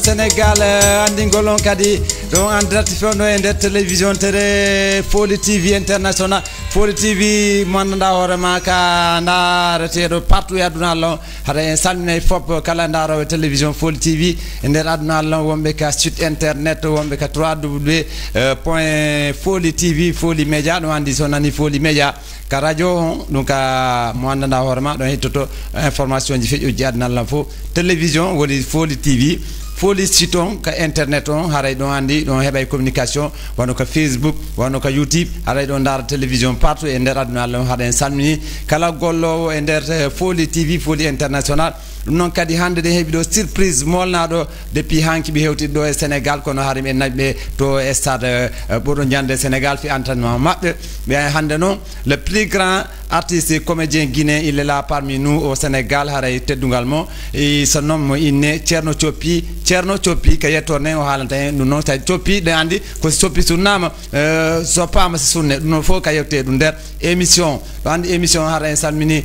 Sénégal andi ngolon kadi don en direct fono e der télévision tere Foli TV international Foli TV manda horema ka ndarete do partout aduna lo hada en salmine fop kala ndaro télévision Foli TV e der aduna lo wombe ka site internet wombe ka www.Foli TV Foli Media do andi sonani Foli Media ka radio donc manda horema do hitto information ji fejo aduna lo fo télévision woni Foli TV Foli site on ka internet on haray don andi don hebay communication wano ka Facebook wano ka YouTube haray don dar télévision partout e der aduna Allah haden salmini kala gollo e der Foli TV Foli international non kadi hande de hebido surprise molnado depuis hanki bi hewti do e Sénégal kono harim en nabbe to stade bodo nyande Sénégal fi entraînement mabbe be hande non le plus grand artiste et comédien guinéen il est là parmi nous au Sénégal haray teddungal mo e son nom mo inne Thierno Thiopi ka yettone o halanta en non ta Thiopi de andi ko Thiopi sunnama so pama sunne non fo ka yewte dum der émission andi émission haray salmini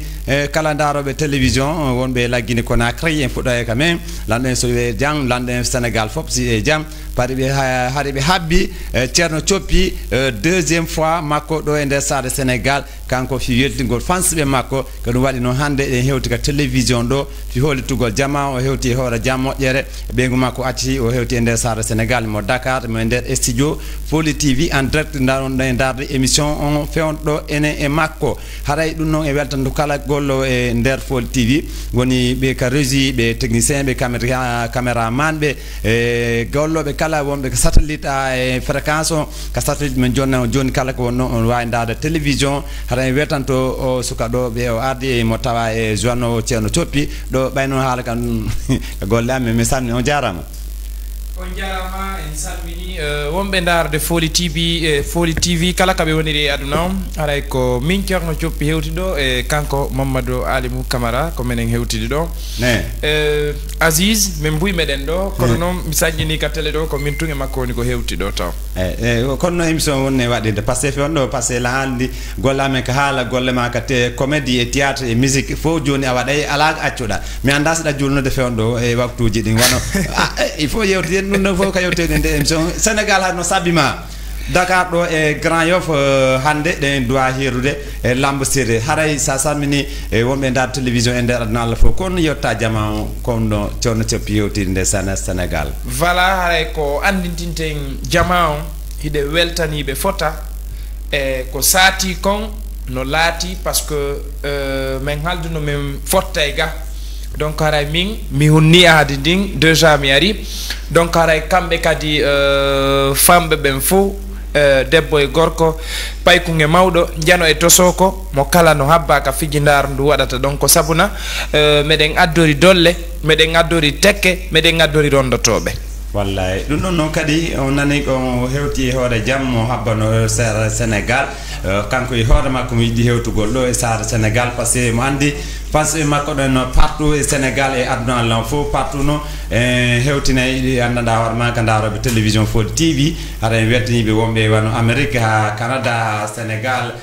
kala ndarobe télévision wonbe la Guinée Conakry en fuɗɗo e quand même lanɗen so wiye jam lanɗen Sénégal fop si e jam pariɓe haariɓe habbi Thierno Thiopi deuxième fois makko ɗo e nder sade Sénégal kanko fi weltingol fansɓe makko ko ɗum waɗi noon hannde eɗen hewti ka télévision ɗo fi hollitugol jama o hewti e hoore jam moƴƴere ɓeygu makko acci o hewti e nder sade Sénégal mo Dakar mo e nder studio Foli TV en direct ndaron ɗo e darde émission on fewnɗo enen e makko haray ɗum noon e weltanto kala gollo e nder Foli TV woni ɓe ka régie ɓe technicien ɓe caméraman ɓe e golloɓe kala wonɓe ko satellite e fréquence o ka satellite men joni kala ko wonno on wawi darde télévision haɗa en wetanto o suka ɗo ɓe o ardi mo tawa e joanno Thierno Thiopi ɗo ɓayno haala kam golle amen mi salmini on jarama on jarama en salmini wonɓe darde Foli TV Foli TV kala kaɓe woniri e aduna o haray ko min Thierno Thiopi hewti ɗo e kanko Mamadou Alimou Camara ko minen hewtidi ɗo Aziz min mbuy meɗen ɗo kono noon mi sañƴini ka télé ɗo ko min tun e makko woni ko hewti ɗo taw kono no émission wonne waɗide par ce que on ɗo par ce que la haaldi golle amen ko haala golle ma ka te comédie et théâtre et musique fof joni a waɗay ala accuɗa mi anda saɗa julnude fewn ɗo e waktuji ɗin wono il faut yewtide ɗum ɗon fof ka yewtede nde émission Sénégal har no sabbima Dakar ɗo e Grand Yoff hande ɗen dowa herude e lambo série haray sa salmini e wonɓe dar télévision e nder aduna Allah fof kono yetta jama o kono Thierno Thiopi yewtide nde Sénégal voilà haray ko andintinten jama o hiɗe weltaniɓe fota e ko saati kon no laati par ce que min halduno min fotta e ga donc haray min mi hunni ahadi ndin déjà mi ari donc haray kamɓe kadi famɓe ɓen fo debbo e gorko paykuge mawɗo jano e tosoko mo kala no habba ka fijidar ndu waɗata donc sabuna meɗen addori dolle meɗen addori tekke meɗen addori rondotoɓe wallahi ɗum ɗon noon kadi o nani ko hewti e hoore jam mo habbano sare Sénégal kanko e hoore makko mo yiɗi hewtugol ɗo e sare Sénégal par ce que mo andi fanse makko ɗon partout e Sénégal e aduna Allah fof partout no hewtina yiɗi andanɗa hoore ma ka daroɓe télévision Foli TV haɗa en weltaniɓe wonɓe wano Amérique ha Canada ha Sénégal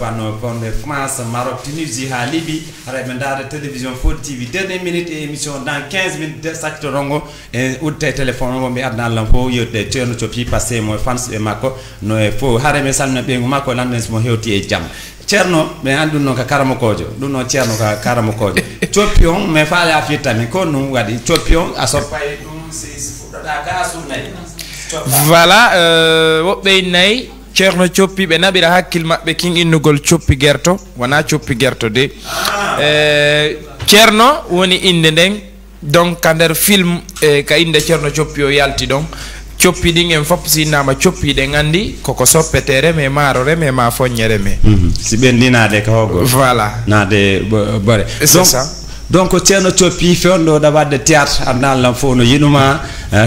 wano wonɓe France Maroc Tunisie ha Libye haɗa ɓe daara télévision Foli TV dernière minute et émission dans 15 minutes sakto rongo e udde téléphone wonɓe aduna Allah fof yewtude Thierno Thiopi par ce que mo fans ɓe makko no e fof haare mi salmina ɓeygu makko lanɗen somo hewti e jaam Thierno ɓe andi ɗum noon ka karamokojo ɗum noon Thierno ka karamokojo Thiopi on mais faale a fittami ko ɗum waɗi Thiopi on a soppay ɗum si fuɗɗoɗa voilà woɓɓe nayi ceerno coppi ɓe naɓira hakkil maɓɓe king innugol coppi guerto wona coppi guerto de ceerno woni inde nden donc ka nder film ka inde ceerno coppi o yalti ɗon coppi ɗin en fof si innama coppi ɗen andi koko soppete reme maaro reme ma foññe reme si ɓendinade ka hogo voilà nade ɓore c'est ça donc ceerno coppi fewndo ɗo wadde théâtre andallam fof no yiɗuma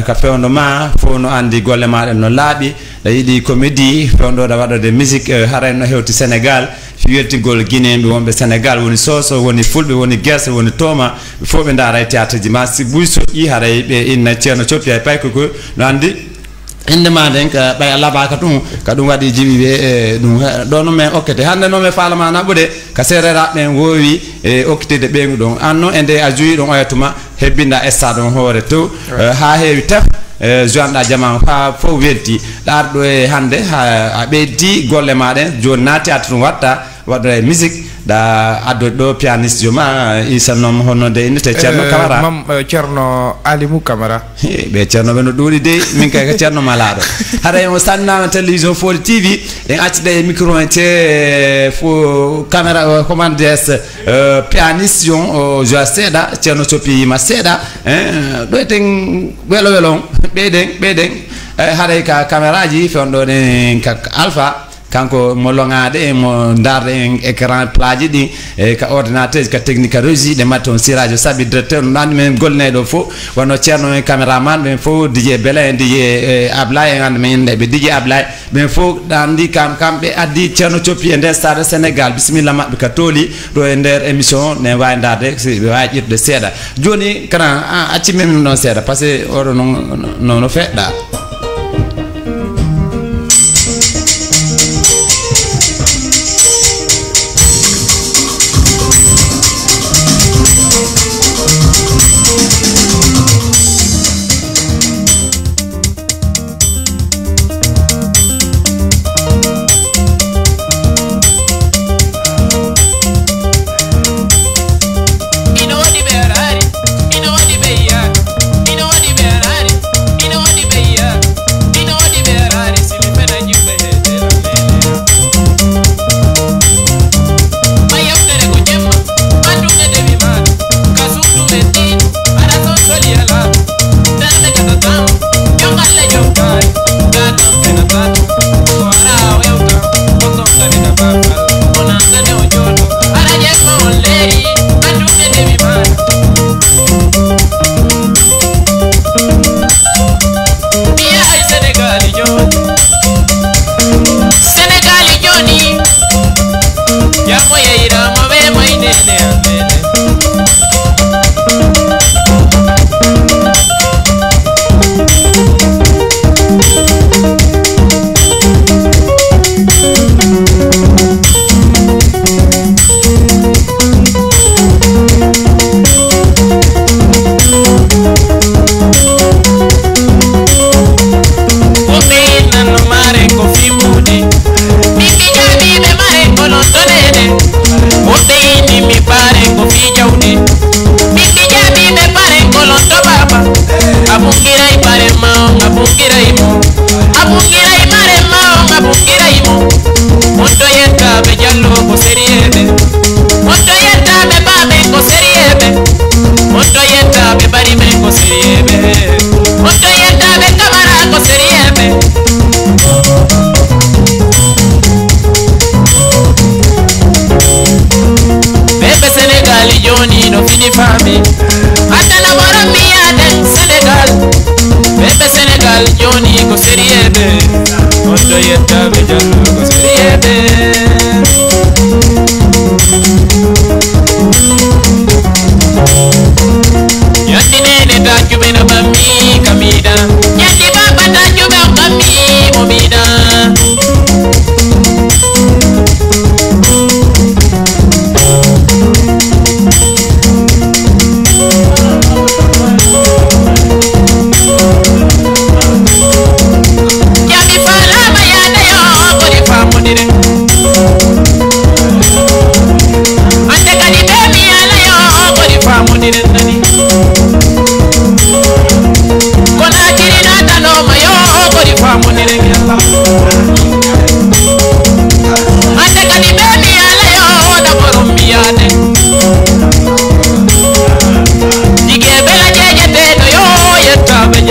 ka fewndo ma fof no andi golle maɗen no laaɓi ɗa yiiɗi comédie fewndo ɗo waɗode musique haray no hewti sénégal fiyettigol guinéen ɓe wonɓe sénégal woni soso woni fulɓe woni guerse woni tooma ɓe fof ɓe daara e théâtre ji ma si ɓuy soƴƴi haray ɓe inna ceerno coppi hay payko ko no andi indema nden ka ɓay a laɓaka ɗum ka ɗum waɗi jiɓi ɓe ɗum ɗo no men okkete hande noon mi falama naɓɓude ka sereraɓe ɓen wowi e okkitede ɓeygu ɗon an noon e nde a joyi ɗon oyatuma hebbinɗa stade on hoore to ha heewi tef joinɗa jama ha fof welti ɗarɗo e hande a ɓeydi golle maɗen joni na théâtre ɗum watta waɗa e musique ɗa addoɗe ɗo pianiste jo ma isannoom honno de innete ceerno camara mam ceerno alimou camara ɓe ceernoɓe no ɗuuɗi de min kay ko ceerno malaɗo haɗa o sannama télévision Foli TV en accide e micro en te fo caméra comment des pianiste jon o joa seeɗa ceerno coppi yima seeɗa ɗo eten welo welo on ɓeyden haɗay ka caméra ji fewnoɗen ka alpha kanko mo longaade mo darde en écran plaji ɗi e ka ordinateur ka technique régie ɗe mbatta on sirajo sabi directeur no andi men golneɗo fof wonno ceerno en caméraman ɓen fof DJ Bela en DJ Ablay en andi men ɓe DJ Ablay ɓen fof andi kamɓe addi ceerno coppi e nder stade Sénégal bisimilla maɓɓe ka tooli ɗo e nder émission ne wawi darde si ɓe wawi ƴettude seeɗa joni kana acci men ɗon seeɗa par ce que oɗo no feɗɗa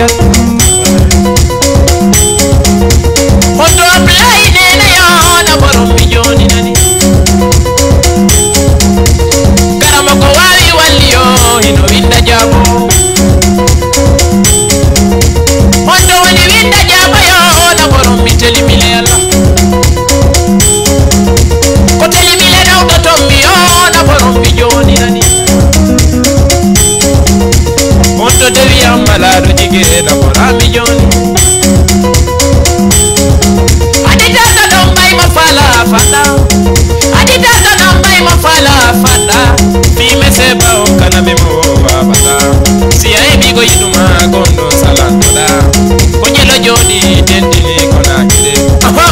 jal hoto Ablaye nena yo na borom mi joni nani karama ko wawi walli yo hino winda jabo hoto woni winda jabo yo na borom mi teli mi lela ko teli mi lela do tommi yo na borom mi joni nani hoto dewi amala do jige na borom mi joni fada adita kana mai mafala fada mi meseba kana memo baba si ai bigo yiduma gondo salanda konyelo jodi tendili kona kide aha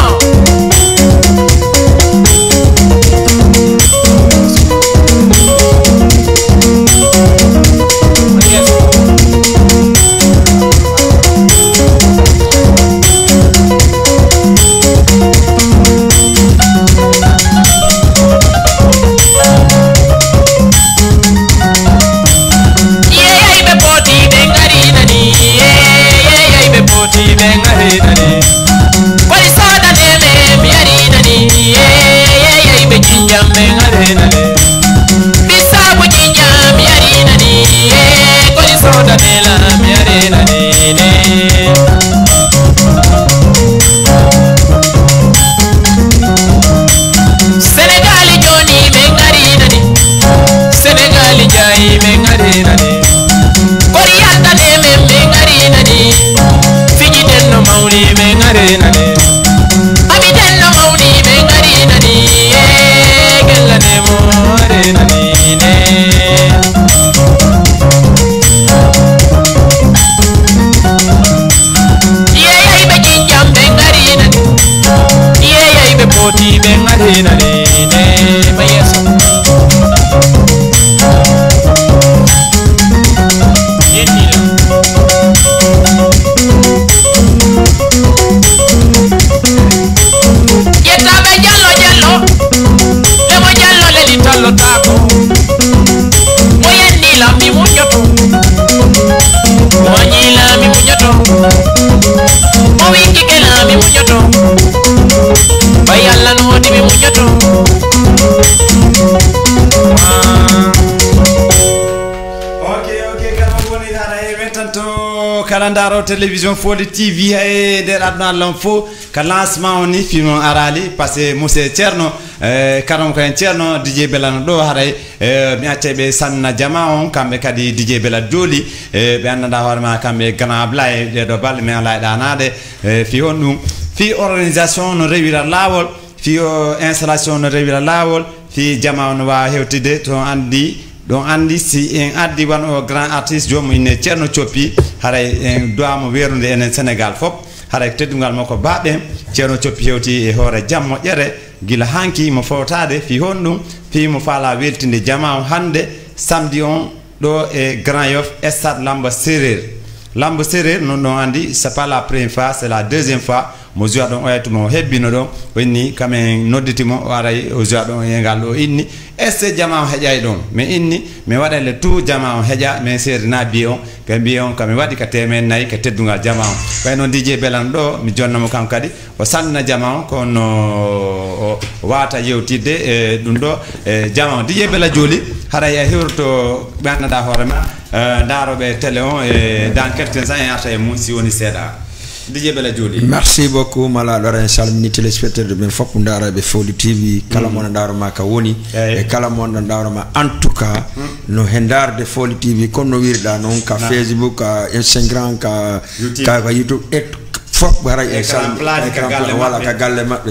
Kalandaro télévision Foli TV et der adna l'enfo ka lancement oni film arali parce que monsieur Tierno karam ko Tierno DJ Belano do haray mi atebe sanna jama on kambe kadi DJ Bela Doli be anda horma kambe Gana Ablaye de do bal me ala danade fi honum fi organisation no rewira lawol fi installation no rewira lawol fi jama on wa hewtide to andi donc andi si en addi wan o grand artiste jomo ine Tierno Thiopi haray en doamo werunde enen Sénégal fop haray teddungal makko baɓe Tierno Thiopi hewti e hoore jammo ƴere gila hanki mo fotade fi honɗum fi mo faala weltinde jama hande samedi on ɗo e Grand Yoff stade Lamba Séréer non ɗon andi c'est pas la première fois c'est la deuxième fois mo joua ɗon oyatumo hebbino ɗon inni kamen nodditimo o aray o joua ɗon e ngal ɗo inni est jama o heƴay ɗon mais inni mi waɗa le tout jama o heƴa mais seedina bi on ka mbi on kami waɗi ka temen nayyi ka teddungal jama on kay noon DJ Belan ɗo mi jonnamo kanko kadi o sannina jama on kono o wata yewtidde e ɗum ɗo e jama on DJ Bela Joli haray e hewrto ɓannaɗa hoorema daroɓe télé on e dans quelques temps en arta e mum si woni seeɗa DJ Bela Joli. Merci beaucoup malaɗo en salmini téléspectateur ɓe fof daraɓe Foli TV kala mon daroma ka woni e kala mon daroma en tout cas no hendarde Foli TV comme no wirɗa noon ka Facebook ka Instagram ka YouTube et fof haray e wala ka galle maɓɓe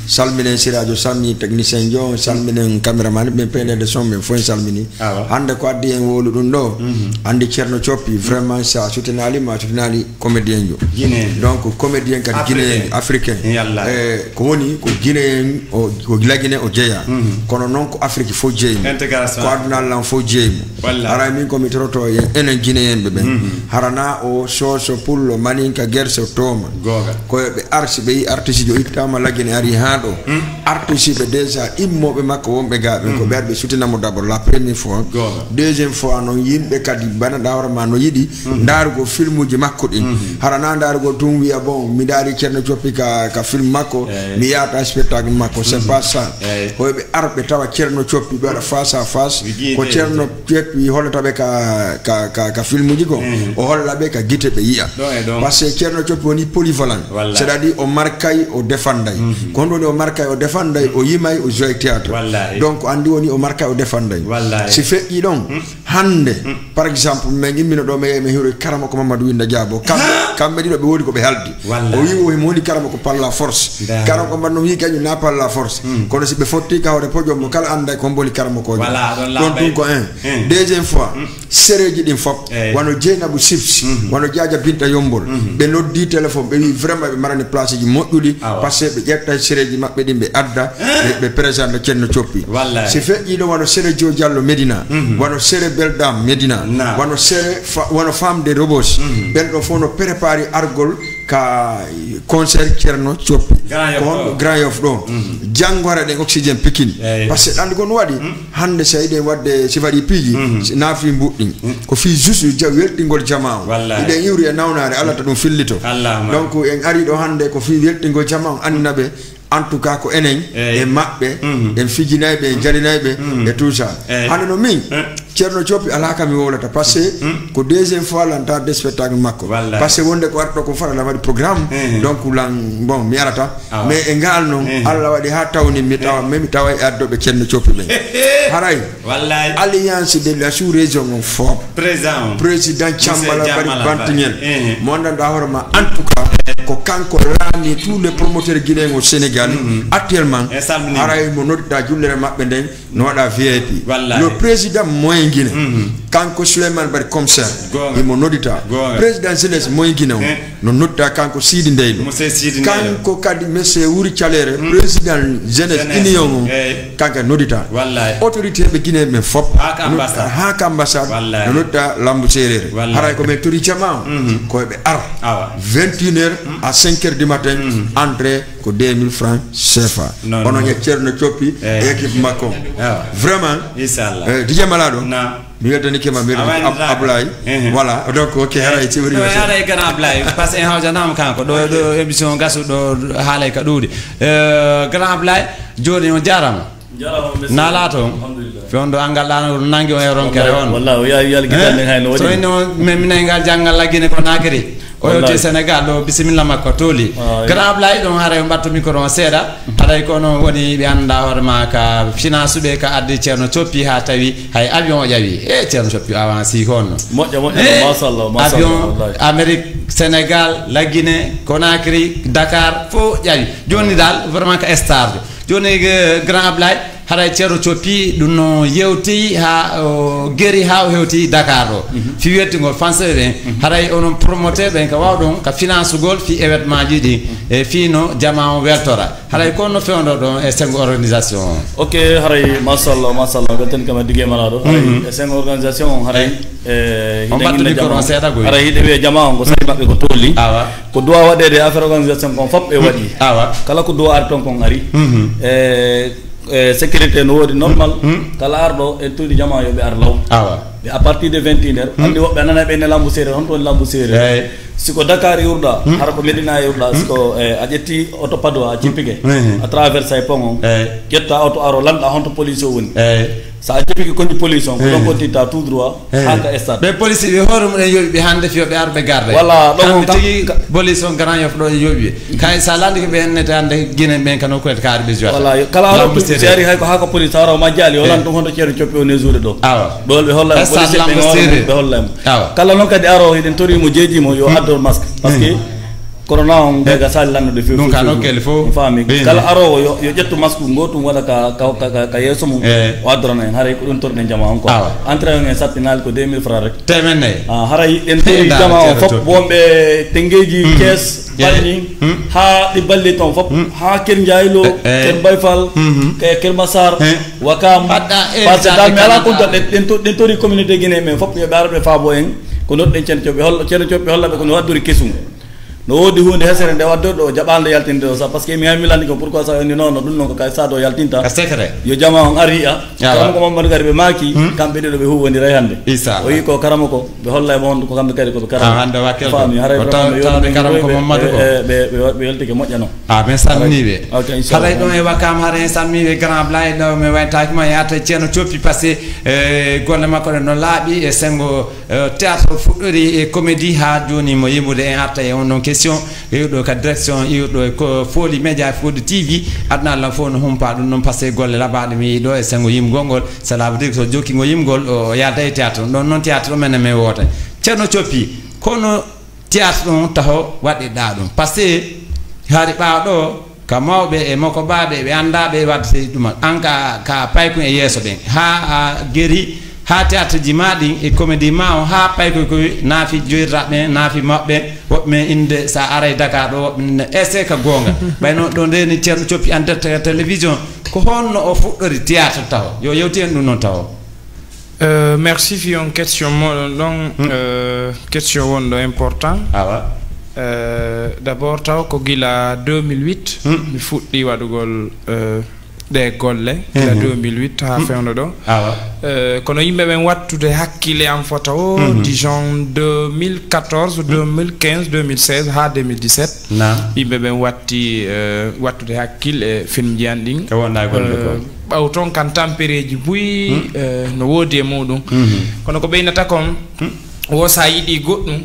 salminen siradio salmini technicien jo salminen caméraman ɓe pelede son ɓe fof en salmini hande ko addi en wolu ɗum ɗo andi Tierno Thiopi vraiment sa soutenali ma soutenali comédien jo donc comédien kadi guinéen africain ko woni ko guinéen ko lagine o jeeya kono noon ko Afrique fof jeeyimo ko adunal lan fof jeeyimo ara min komi toroto enen guinéen ɓe ɓen harana o soso pullo maninka guerse o toma ko be arsi be artiste jo ittama lagene ari hado artiste be déjà immobe makko wonbe gaabe ko berbe sutinamo d'abord la première fois deuxième fois non yimbe kadi bana dawra ma no yidi ndarugo filmuji makko din harana ndarugo tum wiya bon mi daari cerno coppi ka film makko mi yaata spectacle makko c'est pas ça ko be arbe tawa cerno coppi do face à face ko cerno coppi holata be ka filmuji ko o holla be ka gite be yiya parce que cerno coppi woni polyvalent c'est-à-dire o markay o defanday ko ndoni o markay o defanday o yimay o joy théâtre donc andi woni o markay o defanday si feƴƴi ɗon hande par exemple min gimmino ɗo mi hiiro karama ko Mamadou Winda Diabo kamɓe ɗiɗo ɓe woodi ko ɓe haldi o wi mo woni karama ko par la force karama ko mbanno wi kañum na par la force kono si ɓe fotti kawde pojom mo kala anda ko mboli karama ko ɗon ɗum ko un deuxième fois séréji ɗin fop wano Dieynabou Sips wano Diadia Binta Yombol ɓe noddi téléphone ɓe wi vraiment ɓe marani place ji moƴƴuɗi par ce que ɓe ƴetta séréji maɓɓe ɗin ɓe adda ɓe présente ceerno coppi si feƴƴi ɗo wano séré Jo Diallo Médina wano séré Beldam Médina wano séré wano femme de Robos ɓen ɗo fof no préparé argol ka concert ceerno coppi ko Grand Yoff ɗo janggo hara ɗen oxygéne Pikine par ce que andi ko no waɗi hande sa yiɗen wadde si waɗi piiji naafi mbuɗɗin ko fi juste weltingol jama o iɗen iwri e nawnare alata ɗum fillito donc en ari ɗo hande ko fi weltingol jama o andina ɓe en tout cas ko enen e maɓɓe en fijinayɓe en jalinayɓe e tout ça hande no min ceerno coppi ala kam mi wolata par ce que ko deuxième fois lanta de spectacle makko par ce que wonde ko arɗo ko fara la waɗi programme donc lan bon mi arata mais e ngal noon Allah waɗi ha tawni mi tawa e addoɓe ceerno coppi ɓen haray alliance de la sous région on fop président Thiambala Bari Bantignel mo gandanɗa hoorema en tout cas ko kanko laani tous les promoteurs guinéen au Sénégal actuellement haray mo noddiɗa jullere maɓɓe nden no waɗa VIP le président moyen Guinée kanko Souleymane Bari commissaire imo nodita président jeunesse moyen Guinée o no noddita kanko Sidi Ndeylo kanko kadi monsieur Wuri Thialere président jeunesse union o kanko nodita autorité ɓe Guinée ɓe fop ha ka ambassade no noddita Lambo Sérére haray ko men tori jama o koyeɓe ar 21h à 5h du matin entrée ko 2000 francs CFA onon e ceerno coppi e équipe makko vraiment Dj Malado mi weddani kema mbir Ablaye voilà donc ok haray ci wuri haray kana Ablaye parce que en hawjanama kanko do émission gasu do haalay ka ɗuuɗi grand Ablaye joni on jarama nala to fondo angal ɗano nangi o e ronkere on wallahi o yaali gitanne hayno waɗi so no minengal jangal laggine ko nakiri o yewti Sénégal ɗo bisimilla makko tooli grand Ablaye ɗon haara mbatto micro on seeɗa haɗay kono woni ɓe annda hoorema ka finance ɓe ka addi ceerno coppi ha tawi hay avion o ƴawi e ceerno coppi avancé konno moƴƴa machallah avion Amérique Sénégal laggine Conakry Dakar fo ƴawi joni dal vraiment ka star joni grand Ablaye haray ceerno coppi ɗum no yewti ha gueri ha o hewti Dakar ɗo fi wettugol français ɓen haray onon promoteur ɓen ka wawɗon ka finance gol fi événement ji ɗi e fino jama o weltora haray konno fewdo ɗon e sengo organisation ok haray machallah weltani kam Dj Malado haray e sengo organisation haray on battu micro seeɗa goy haray hiɗe wiye jama on ko sari maɓɓe ko tolli ko dowa waɗede affaire organisation kon fop ɓe waɗi kala ko dowa ar ton kon ari sécurité no woodi normal kala arɗo en tuuɗi jama yoɓe ar law à partir de 21h andi woɓɓe anana ɓe ne Lambo Sérére hon toon Lambo Sérére siko Dakar yurɗa hara ko Medina yurɗa siko a ƴetti auto Padoa a cippike a traversé pont on ƴetta auto aro lanɗa honto police o woni sa jepiki koñi police on ko ɗon kontinta tout droit haka stade ɓe police ɓe hoore mumen yoɓi ɓe hande fiyoɓe arɓe garda voilà ɗon tigi police on Grand Yoff ɗo yoɓi kay sa landi ko ɓe hennete hande Guinée ɓen kano koyete kaari ɓe joata voilà kala ara si ari hay ko haka police haraw ma jaali o lan ɗum honto ceerno coppi o ne jourde ɗo ɗol ɓe holla police ɓe hollamo kala noon kadi aro hiɗen torimo jeejimo yo addor masque par ce que corona on daga sali lannude few ɗum ka nokkele fof faami kala arowo yo ƴettu masque gotum waɗa ka yeeso mum o addorana en haray ko ɗum torɗen jama on quoi entrée on en sappinali ko 2000 francs rek temennayyi haray ɗen tori jama o fop wonɓe Tengueji Thiès Bargny ha ɗi balli toon fop ha Ker Ndiaylo Ker Bayfal Ker Massar Wakam par ce que dal mi ala kontan ɗen tori communauté Guinée men fop yoɓe ara ɓe faabo en ko notɗen ceerno coppi hollaɓe kono waddori kesum no wodi hunde hesere nde waddo do jabande yaltinde do sa parce que mi hamilani ko pourquoi ça ni non dum non ko kay sa do yaltinta ka secret yo jama on ari karam ko mamadu gari be maki kambe de be huwoni ray hande o yi ko karam ko be holla mo ko kambe kadi ko be karam hande wakel fami haray be karam ko mamadu ko be yaltike mojjano ben sannibe haray don e wakam haray sannibe grand blay do me wayta ma yata cieno coppi passé golle makko no laabi e sengo théâtre fuddori e comédie ha joni mo yimude en arta e on question yudo ka direction yudo ko Foli Media Foli TV adna la fo no humpa dum non passé golle labade mi do e sengo yim gongol cela veut dire so jokki ngo yimgol o yada e théâtre non théâtre men me wota cieno coppi kono théâtre on taho wadi da dum passé haari baado ka mawbe e mako baabe be andabe wadde dum anka ka payko e yeso ben ha geri ha théâtre ji madi e comédie ma o ha payko ko nafi joyrrabe nafi mabbe wobbe inde sa aray Dakar do wobbe ese ka gonga bayno do ndeni Ceerno Coppi en direct télévision ko honno o fuddori théâtre taw yo yewten dum non taw merci fi on question donc question wondo important d'abord taw ko gila 2008 mi fuddi wadugol de golle la 2008 ha fewno do kono yimbe ben wattude hakkile am fota o dijon 2014 2015 2016 ha 2017 yimbe ben watti wattude hakkile film janding ko wonna golle ko bawton kan tampereji buyi no wodi e mudum kono ko beynata kon wo sa yidi goddum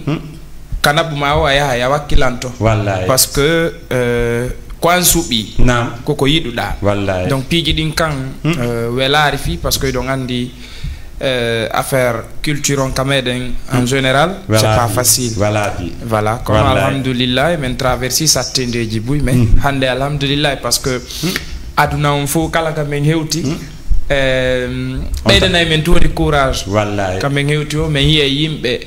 kanabu ma o aya ya wakkilanto wallahi parce que kwan subi koko yiduda wallahi donc piji din kan welari fi parce que don andi affaire culture on kameden en général c'est pas facile voilà comme alhamdulillah men traverser sa tendeji buy mais hande alhamdulillah parce que aduna on fo kala ka men hewti beydana men touri courage wallahi kam men hewti o men hiye yimbe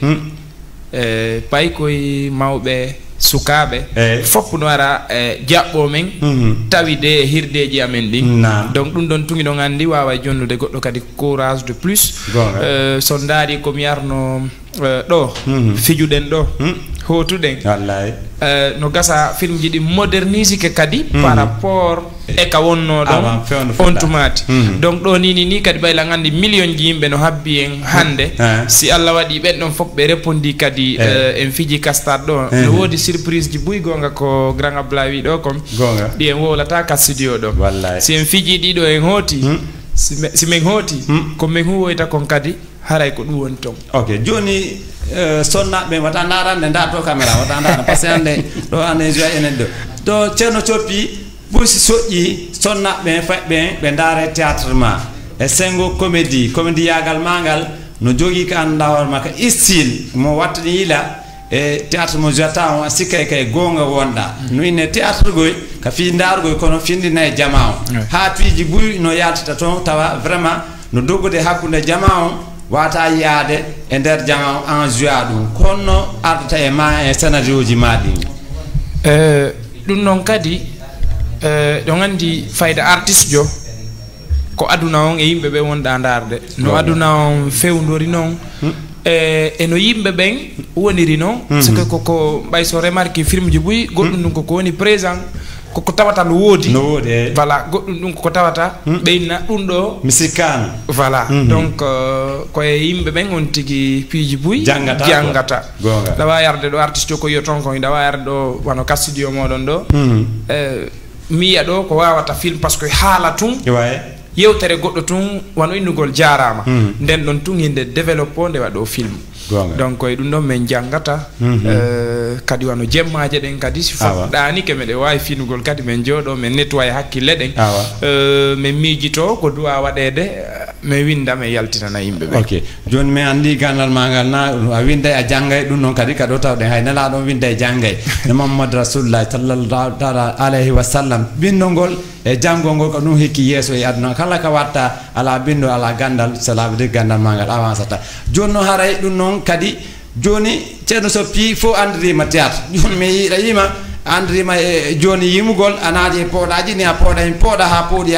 pay koy mawbe sukabe fop no ara jabbo men tawide hirdeji amen din donc dum don tungi don andi wawa jonnude goddo kadi courage de plus so ndari ko mi arno do fijuden do hotuden wallahi no gasa film ji di moderniser ke kadi par rapport e ka wonno don on tumati donc do ni kadi bayla ngandi million ji yimbe no habbi en hande si Allah wadi ben don fop be repondi kadi en fiji castard do no wodi surprise ji buy gonga ko grand ablawi do kom di en wolata ka studio do wallahi si en fiji di do en hoti si men hoti ko men huwoyta kon kadi haray ko dum won ton ok joni sonna be wata narande nda to camera wata ndana parce que ande do ane joy enen do Ceerno Coppi busi soji sonna be be ndare théâtre ma e sengo comédie yagal mangal no jogi ka anda war maka style mo watni ila e théâtre mo jata on sikay kay gonga wonda no ine théâtre goy ka fi ndar goy kono findi na jamaaw ha tuiji buy no yatata ton tawa vraiment no dogude hakkunde jamaaw wata yaade e der jamaaw en juadu kono arta e ma e scénario ji madi dum non kadi do ngandi fayda artiste jo ko aduna on e yimbe be wonda ndarde no aduna on fewndori non e no yimbe ben woniri non c'est que ko bay so remarque film ji buy goddum dum ko woni présent ko tawata no wodi voilà goddum dum ko tawata beyna dum do misikana voilà donc ko e yimbe ben on tigi piji buy jangata dawa yarde do artiste ko yoton ko dawa yarde do wano ka studio modon do miya do ko wawata film parce que hala tum yewtere goddo tun wano indugol jarama den don tun hinde développo de wado film donc koy dum don men jangata kadi wano jemmaaje den kadi si fadani ke mede way finugol kadi men jodo men nettoyer hakkille den men mijito ko duwa wadede me winda me yaltina na yimbe be ok joni me andi ganal mangal na a winda a jangay dum non kadi kado tawde hay nala don winda e jangay no Muhammad Rasulullah sallallahu alaihi wasallam bindongol e jangongol ko dum hekki yeso e aduna kala ka watta ala bindo ala gandal salabe de gandal mangal avancata jonno haray dum non kadi joni Ceerno Coppi fo andrima théâtre joni me yima andrima e joni yimugol anaaji podaji ni a poda ha podi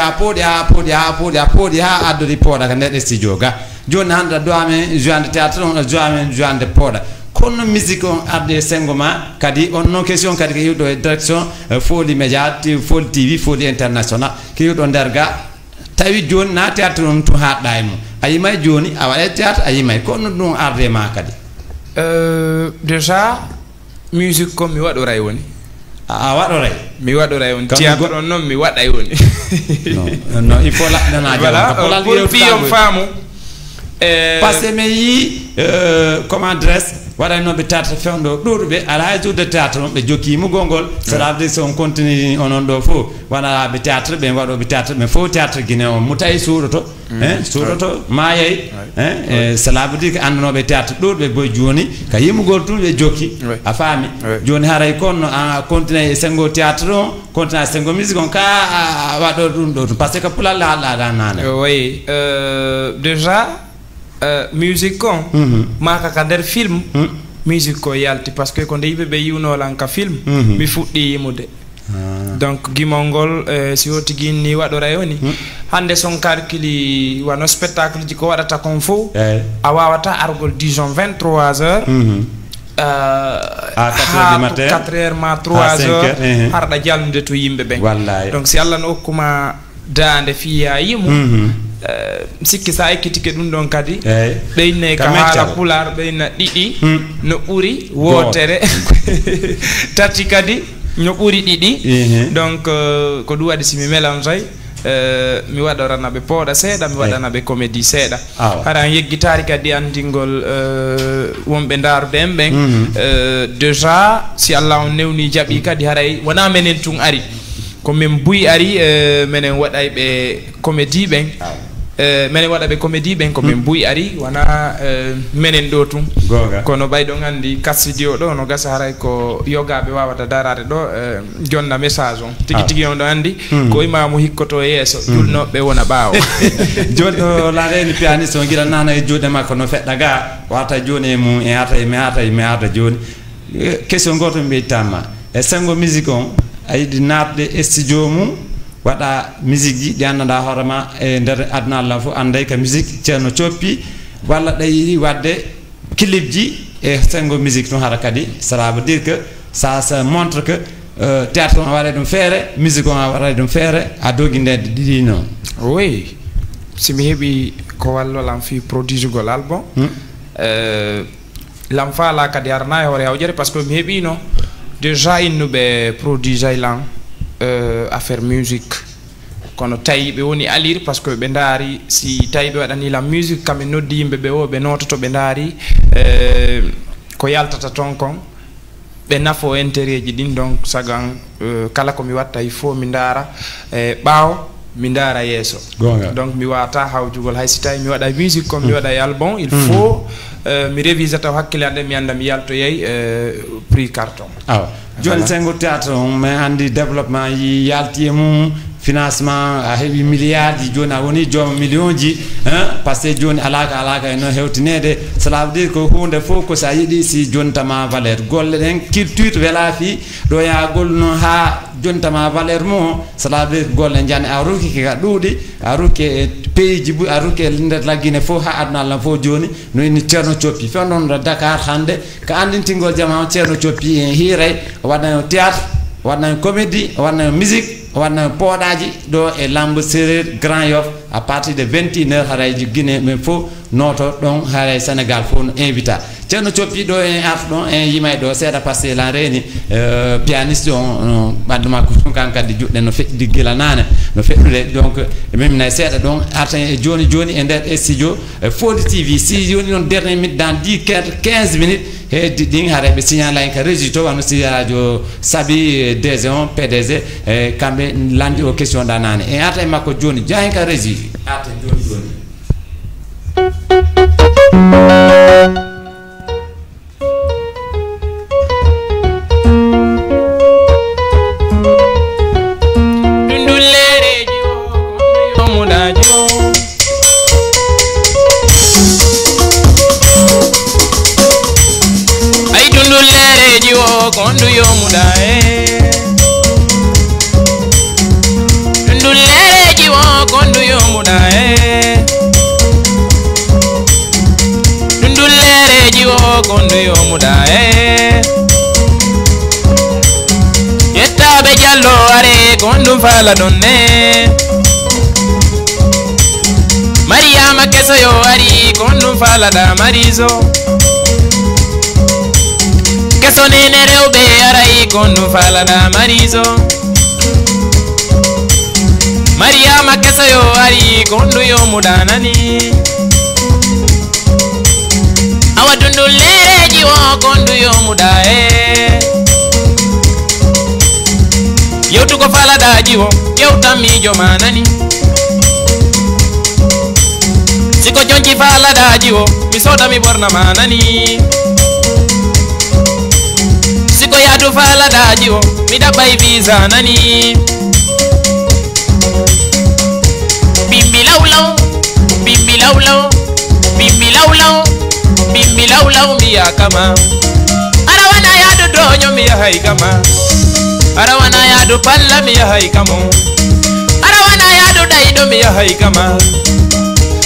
ha addori poda ka nder studio ga joni handa do amen joinde théâtre on joinde poda honno musique on arde sengoma kadi on non question kadi ko yiwdo e direction Foli Média Foli TV Foli International ko yiwdo derga tawi joni na théâtre on to haɗɗa e mum a yimay joni a waɗa théâtre a yimay ko no ɗum arde ma kadi déjà musique ko mi waɗoray woni a waɗoray mi waɗoray woni théâtre on noon mi waɗay woni non il faut laɗɗanaji voilà pour fiyom faamu par ce que mi yi comment adresse waɗanoɓe théâtre fewɗo ɗuɗuɓe ala jour de théâtre on ɓe jokkimo gongol cela veut dire so on continue onon ɗo fof waɗaɓe théâtre ɓe waɗoɓe théâtre ɓe fof théâtre guiné o mo tawi suuɗoto suuɗoto mayey cela veut dire que andanoɓe théâtre ɗuɗuɓe boy joni ka yimugol tun ɓe jokki a faami joni haray konno a continue e sengo théâtre o continue e sengo musique on ka waɗo ɗum ɗo tun par ce que pulalle haɗɗaɗa nane oui déjà musique on maka ka nder film musique ko yalti parce que ko nde yimɓe ɓe yiwnolan ka film mi fuɗɗi yimude donc gimol ngol si o tigi ni waɗoray woni hande son calculi wano spectacle ji ko waɗata kon fof a wawata argol disons 23 heures à 4 heures ma 3 heures harɗa jalnude to yimɓe ɓen donc si Allah no hokkuma dande fiya yimu sikki sa ekkitike ɗum ɗon kadi ɓeyne ka haala pular ɓeyna ɗiɗi no ɓuri wotere tati kadi no ɓuri ɗiɗi donc ko ɗum waɗi simi mélange mi waɗoranaɓe pooɗa seeɗa mi waɗanaɓe comédie seeɗa hara yeggitari kadi andingol wonɓe ndarude en ɓen déjà si Allah on newni jaaɓi kadi haray wona menen tun ari ko min buy ari menen waɗay ɓe comédie ɓen menen waɗa ɓe comédie ɓen ko min buy ari wona menen ɗo tun kono ɓayɗon andi kassidi o ɗo no gasa haray ko yogaɓe wawata darade ɗo jonna message on tigui tigui on ɗo andi ko imamo hikkoto yeeso julnoɓe wona ɓaawo joni ɗo lareni pianiste o guiɗa nana e juuɗe makko no feɗɗa ga wata joni e mum e ata mi ata joni question goto mi ɓeytanma e sengo musique on a yiɗi natde e studio mum waɗa musique ji ɗi anndanɗa hoorema e nder aduna Allah fof anday ka musique ceerno coppi walla ɗa yiɗi wadde clip ji e sengo musique tun hara kadi cela veut dire que ça montre que théâtre on a waɗa ɗum feere musique on a waɗa ɗum feere a dogi ndede ɗiɗi noon oui simi heeɓi ko wallolam fi produisegol album lam faala kadi arana e hoore hawjere par ce que mi heeɓino déjà innuɓe produisay lan affaire musique kono tawi ɓe woni alire par ce que ɓe daari si tawi ɓe waɗani la musique kamɓe noddi yimɓe ɓe o ɓe nototo ɓe daari ko yaltata toon kon ɓe nafo intérêt ji ɗin donc sagan kala komi watta il faut mi daara ɓaawo mi daara yeeso donc mi wawata hawjugol hay si tawi mi waɗa musique comme mi waɗa e album il faut mi révise taw hakkille ande mi anda mi yaltoyey prix carton joni sengo théâtre on mais andi développement yi yalti e mum financement a heeɓi milliard ji joni a woni jooma million ji par ce que joni alaka eno hewtinede cela veut dire ko hunde fof ko sa yiiɗi si jontama valeur golle ɗen culture wela fi ɗo yahgol no ha jontama valeur mum cela veut dire golle jane a rukkike ka ɗuuɗi a rukke e pays ji a rukke nder laggine fof ha aduna Allah fof joni no inni ceerno coppi fewnon ɗo Dakar hande ko andintingol jama ceerno coppi en hiiray o waɗnayo théâtre o waɗnayo comédie o waɗnayo musique o waɗnayo pooɗaji ɗo e lambo séréer Grand Yoff à partir de 21 heures harayji Guinée mais fof noto ɗon haray Sénégal fof no invita ceerno coppi ɗo en arta ɗon en yimay ɗo seeɗa par ce que lan reeni pianiste on ɓandu makko tun kan kadi juɗɗe no feƴƴidi gila nane no feƴƴude donc memnay seeɗa ɗon arta e joni e nder studio Foli TV si joni noon dernier minute dans 15 minutes heddi ɗin haara ɓe signala en ka régie to wano si radio Sabi DG on PDG kamɓe landi o question ɗa nane en arta e makko joni jahen ka régie arta joni kondu yomuda ndulereji wo kondu yomuda ndulereji wo kondu yo muda yettaɓe jallo are kondu fala donne Mariama keso yo ari kondu fala da marizo keso nene rewɓe aray kondu fala da marizo Mariama keso yo ari kondu yo mudanani awa dundu lereji wo kondu yo muda yewtugo faladaji wo yewtamijo manani siko jonci faladaji wo mi soda mi borna manani siko yadu faladaji wo mi daɓɓay visa nani bimbi lawlaw bimbi lawlaw bimbi lawlaw bimbi lawlaw mi yakama arawana yadu doño mi yahay kama arawana yadu palla mi yahay kamo arawana yadu daydo mi yahay kama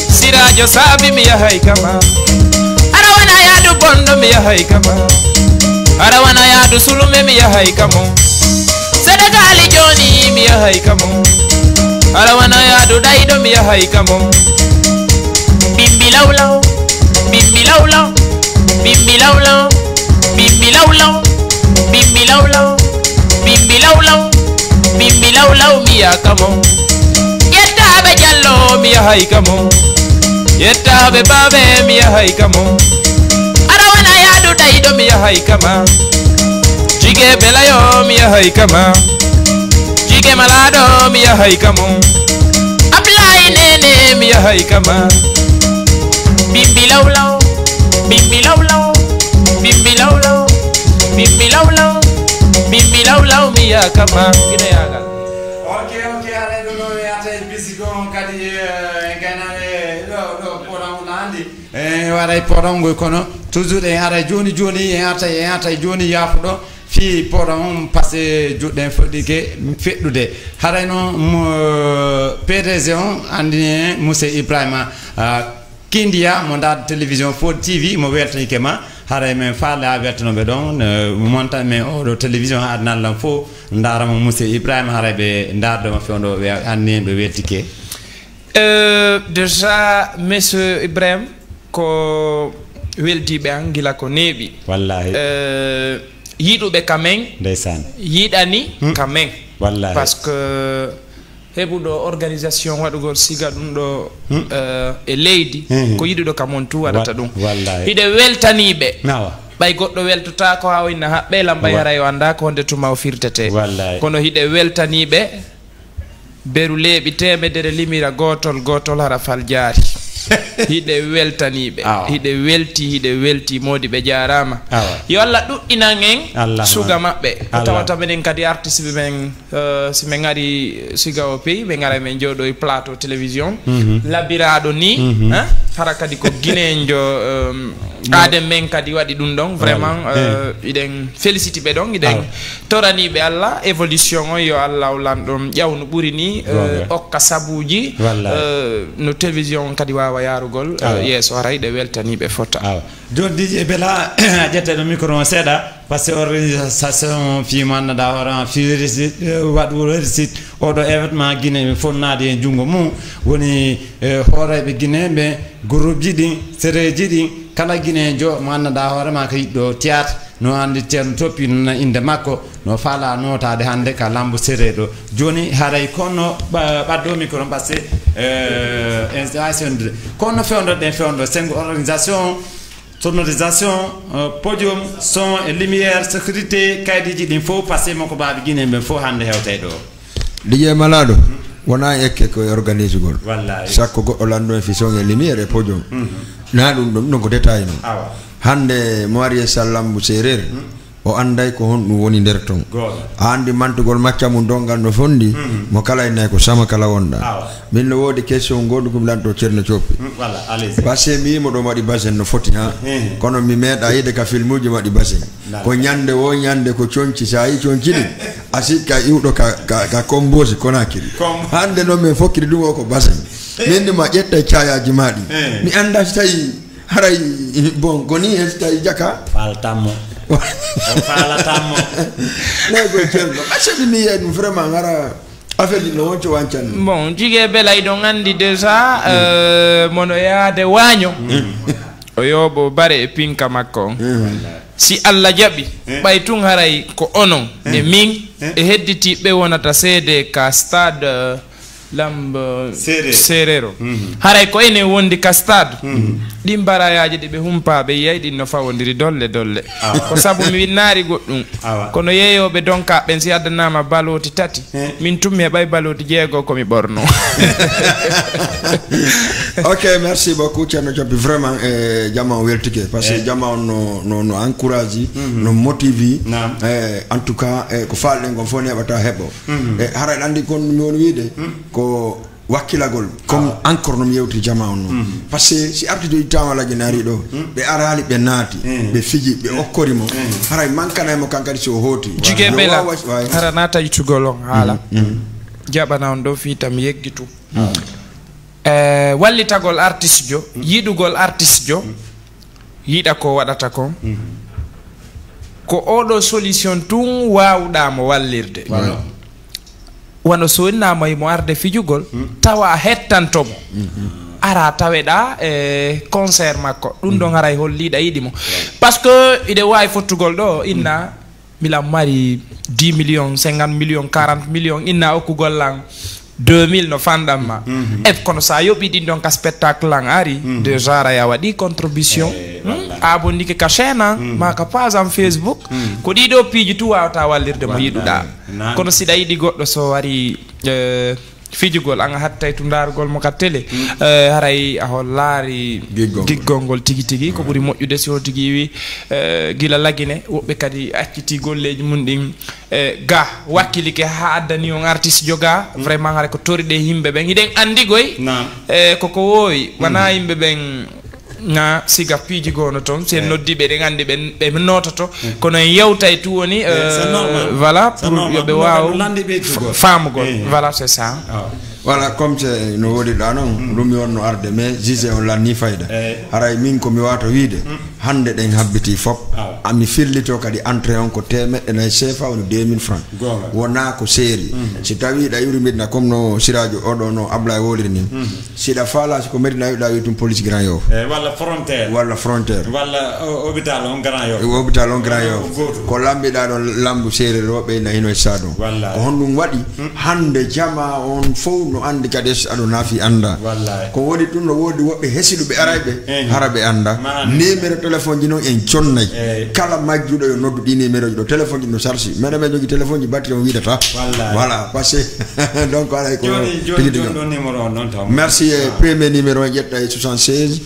sirajo sabi mi yahay kama arawana yadu bondo mi yahay kama arawana yadu sulume mi yahay kamo sedegali joni mi yahay kamo arawana yadu daydo mi yahay kamo bimbi lawlaw bimbi lawlaw bimbi lawlaw bimbi lawlaw bimbi lawlaw bimbi lawlaw bimbi lawlaw mi yakamo yettaɓe jallo mi yahay kamo yettaɓe baɓe mi yahay kamo arawana yadu daydo mi yahay kama jige belayo mi yahay kama jige malaɗo mi yahay kamo Ablaye nene mi yahay kama bimbi lawlaw bimbi lawlaw bimbi lawlaw bimbi lawlaw bimbi lawlaw mi yakama ina yagal okay ala do no yata bisigo kadi ganare do poram nandi waray poram go kono toujours e ara joni joni e ata joni yafudo fi poram passé judden fodike feddude harayno PDG on andi monsieur Ibrahima Kindia mo da télévision Fod TV mo wertani kema haray men faala wertano be don monta men o do télévision adnal lam fo ndarama monsieur Ibrahima haray be ndardo ma fondo be anni be wertike déjà monsieur Ibrahim ko weldi be angila ko nebi wallahi yidube kamen ndaysan yidani kamen wallahi parce que hebudo organisation wadugol siga dum do e leydi ko yidudo kamon tu wadata dum hide weltanibe nawa bay goddo weltuta ko hawina habbe lambay haray wanda ko de tuma o firtete kono hide weltanibe beru lebi temedere limira gotol hara fal jaari hide weltanibe hide welti modi be jarama yo Allah duddina ngeng suga mabbe tawata menen kadi artiste be men si men ngari siga o pay be ngara men jodo e plateau télévision labirado ni hara kadi ko ginenjo adem men kadi wadi dum don vraiment iden félicité be don iden torani be Allah évolution o yo Allah landom jawnu buri ni okka sabuji no télévision kadi wawa yarugol yeso haray de weltani be fota don DJ Bella jette do micro seda parce que organisation fi man da hora fi wadu réussite odo événement Guinée fonnade en jungo mum woni horebe Guinée be groupe jidi sere jidi kala Guinée jo man da hora ma kay do théâtre no andi ten topi na inde makko no fala notade hande ka lambu sere do joni haray kono baddo micro parce installation kono fondo den fondo cinq organisation sonorisation podium son et lumière sécurité kaydiji din fo passer mako baabi Guinée be fo hande hewtay do DJ Malado wona ekke ko organise gol wallahi sakko go olando e fison e lumière e podium na dum ko détail no hande Moarié Sallam bu serer o anday ko hon dum woni der ton andi mantugol makka mun dongal no fondi mo kala en ko sama kala wonda min no wodi question godu gum lanto cerno coppi wala allez passé mi mo do madi basen no foti ha kono mi meda yide ka filmuji madi basen ko nyande wo nyande ko cionci sai cioncidi asika iudo ka kombosi konakiri hande no me fokiri dum ko basen min ma jetta caayaji madi mi anda tayi haray bon goni tay jaka faltamo falatamo ne go cello achebi mi yed vraiment ngara affaire di no wonco wancan bon jige belay do ngandi déjà mono yaade waño o yobo bare e pinka makko si alla jabi bay tun haray ko onon e min e hedditiɓe wonata seede ka stade lamb serero haray ko ene wondi ka stade ɗi mbarayaji ɗi ɓe humpaɓe yiyay ɗin no fawodiri dolle ko saabu mi winnaari goɗɗum kono yeeyoɓe donka ɓen si addanama baloti tati min tummi heɓay baloti jeego komi ɓorno. Ok, merci beaucoup Thierno Diop vraiment jama o weltike parce que jama on no encourage no motive en tout cas ko falɗen gon fof heɓata heɓo haray andi kon mi woni wiide ko wakkilagol comme encore no mi yewti jama on no parce que si artude tawalaji naari ɗo ɓe arali ɓe naati ɓe fiji ɓe okkorimo haray mankanaymo kankadi so hooti jige bela hara nata yitugol on haala jaɓana on ɗo fi tam yeggitu wallitagol artiste jo yiɗugol artiste jo yiɗa ko waɗata kon ko oɗo solution tun wawɗamo wallirde wano so wonnama mo arde fijugol tawa hettantomo ara taweɗa concert makko ɗum ɗon haray holliɗa yiɗimo par ce que iɗe wawi fottugol ɗo inna milan mari 10 millions 50 millions 40 millions inna okkugol lan 2000 no fandamma e kono sa yoɓi ɗin ɗon ka spectacle an ari déjà ara ya waɗi contribution abonnike ka chaîne an ma ka page en Facebook ko ɗiɗo piiji tu wawata wallirde mo yiɗuɗa kono siɗa yiɗi goɗɗo so wari fijugol an hattay to darugol mo ka télé haray a hollari giggol ngol tigi tigi ko ɓuri moƴƴude si o tigi wi gila lagine woɓɓe kadi acciti golleji mum ɗin ga wakkilike ha addani on artiste joga vraiment haray ko toriɗe yimɓe ɓen hiɗen andigoy koko wowi wona yimɓe ɓen na siga piiji gono toon sen noddiɓe ɗen andi ɓe nototo kono en yewtay tu woni voilà pour yoɓe waw famugol voilà c'est ça voilà comme c'est no wodi ɗa noon ɗum mi wonno arde mais jugé on lanni fayda haray min komi wawata wiide hande ɗen habbiti fop ami fillito kadi entrée on ko temeɗɗe nayi CFA woni 2000 francs wona ko séeri si tawi ɗa iwri midna comme no siradio oɗo no Ablaye woliri nin siɗa faala siko medina wiɗa wi tum police Grand Yoff walla frontiére walla hôpital on Grand Yoff ko lambiɗa ɗon lambu séeri roɓe na hino e stade on ko honɗum waɗi hande jama on fof no andi kadi aɗo naafi anda ko woni ɗum no wodi woɓɓe hesiɗuɓe arayɓe hara ɓe anda numéro téléphone ji noon en connayi kala majjuɗo yo noddu ɗi numéro ji ɗo téléphone ji no charge meɗen ɓe jogui téléphone ji batterie on widata voilà parce que donc alay ko merci premier numéro en ƴetta e 76